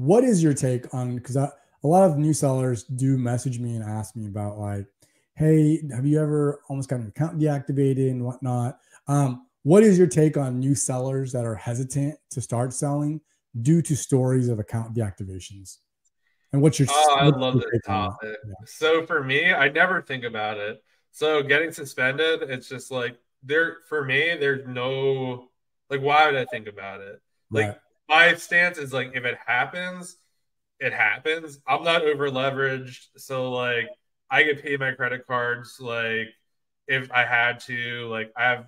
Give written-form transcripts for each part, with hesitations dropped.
what is your take on, because a lot of new sellers do message me and ask me about like, hey, have you ever almost got an account deactivated and whatnot? What is your take on new sellers that are hesitant to start selling due to stories of account deactivations? And I what's love your this take on that? topic. So for me, I never think about it. So getting suspended, it's just like there for me, there's no like why would I think about it? Right. Like my stance is like if it happens, it happens. I'm not over leveraged, so like I could pay my credit cards like if I had to. Like I have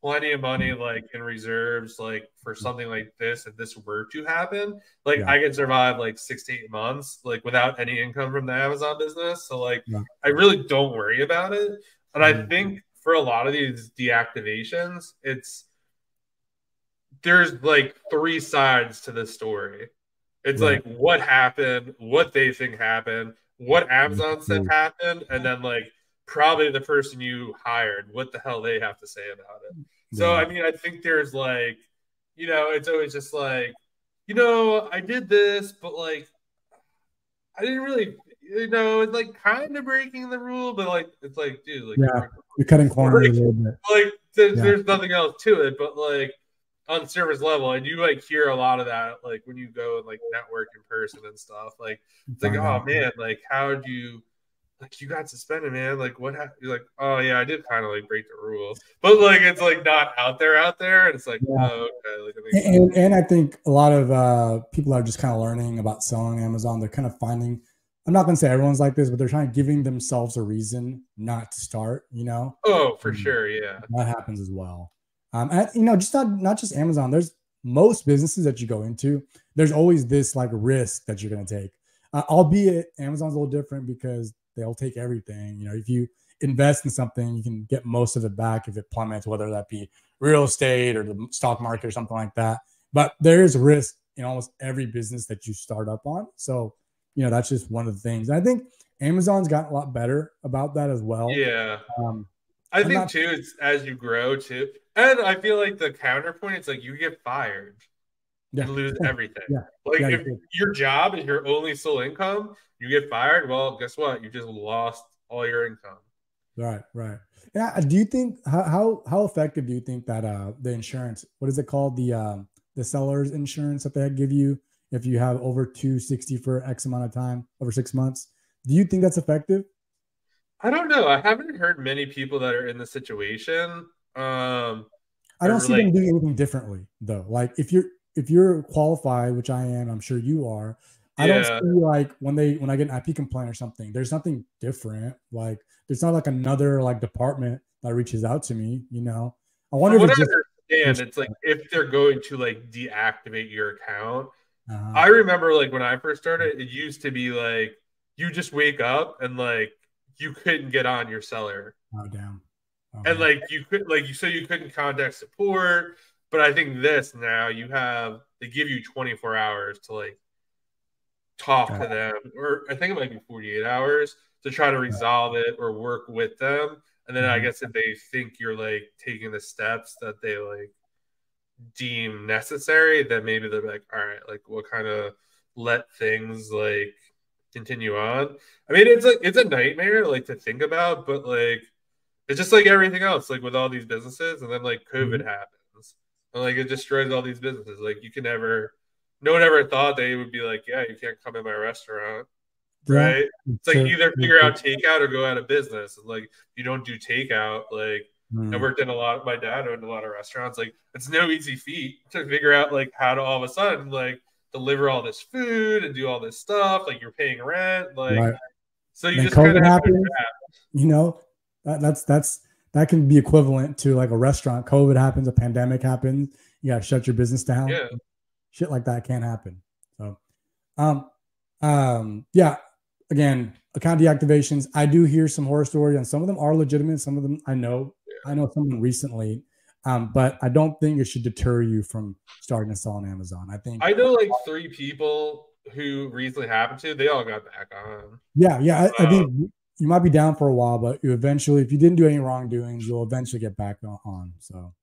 plenty of money like in reserves like for something like this if this were to happen. Like Yeah. I could survive like 6 to 8 months like without any income from the Amazon business. So like Yeah. I really don't worry about it. And I Mhm. think for a lot of these deactivations, there's like three sides to this story. It's Right. like what happened, what they think happened, what Amazon said Mhm. happened, and then like probably the person you hired, what the hell they have to say about it. So Yeah. I mean, I think there's like, it's always just like, I did this, but like I didn't really, it's like kind of breaking the rule, but like it's like, dude, like you Yeah. broke the You're cutting rule. corners a little bit. Like Yeah. there's nothing else to it, but like on service level, and you like hear a lot of that like when you go and like network in person and stuff. Like it's like, Find oh out. man, like how'd you like you got suspended, man? Like what happened? You're like, oh yeah, I did kind of like break the rule, but like it's like not out there, and it's like, Yeah. oh okay, like it makes sense. And I think a lot of people are just kind of learning about selling Amazon. They're kind of finding, I'm not going to say everyone's like this, but they're trying to giving themselves a reason not to start, Oh for Um, sure, yeah, that happens as well. And just not just Amazon. There's most businesses that you go into. There's always this like risk that you're going to take. Albeit Amazon's a little different because they'll take everything. If you invest in something, you can get most of it back if it plummets, whether that be real estate or the stock market or something like that. But there is risk in almost every business that you start up on. So, that's just one of the things. I think Amazon's gotten a lot better about that as well. yeah. Um, I I'm think not, too, it's as you grow too, and I feel like the counterpoint, it's like you get fired, yeah, you lose everything. yeah, Like yeah, if your job is your only sole income, you get fired. Well, guess what? You just lost all your income. right, right. Yeah. Do you think how effective do you think that the insurance, what is it called, the seller's insurance that they give you if you have over 260 for X amount of time over 6 months? Do you think that's effective? I don't know. I haven't heard many people that are in the situation. I don't Or see like, them doing anything differently though. Like if you're qualified, which I am, I'm sure you are. I don't see yeah. like when I get an IP complaint or something, there's nothing different. Like there's not like another like department that reaches out to me. I wonder From if what it's I just. understand, it's like if they're going to like deactivate your account. Uh, I remember like when I first started, it used to be like you just wake up and like you couldn't get on your seller. oh damn. Oh And man. like you could like you so you couldn't contact support. But I think this now they give you 24 hours to like talk Yeah. to them, or I think it might be 48 hours to try to Yeah. resolve it or work with them. And then I Mhm. guess if they think you're like taking the steps that they like deem necessary, then maybe they're like, all right, like we'll kind of let things like continue on. I mean, it's a nightmare like to think about, but like it's just like everything else, like with all these businesses, and then like COVID Mhm. happens, and like it destroys all these businesses. Like no one ever thought they would be like, yeah, you can't come in my restaurant, Yeah. right? It's like True. either figure out takeout or go out of business. And like you don't do takeout, like I Mm. worked in a lot. My dad owned a lot of restaurants. Like it's no easy feat to figure out like how to all of a sudden like deliver all this food and do all this stuff. Like you're paying rent, like Right. so you Then just kind COVID of have to happens. adapt. You know, that can be equivalent to like a restaurant. COVID happens, a pandemic happens. You got to shut your business down. Yeah. Shit like that can't happen. So, um, yeah. Again, account deactivations. I do hear some horror stories, and some of them are legitimate. Some of them I know someone recently, but I don't think it should deter you from starting to sell on Amazon. I think, I know like three people who recently happened to. They all got back on. yeah. I think you might be down for a while, but you eventually, if you didn't do any wrongdoings, you'll eventually get back on. So.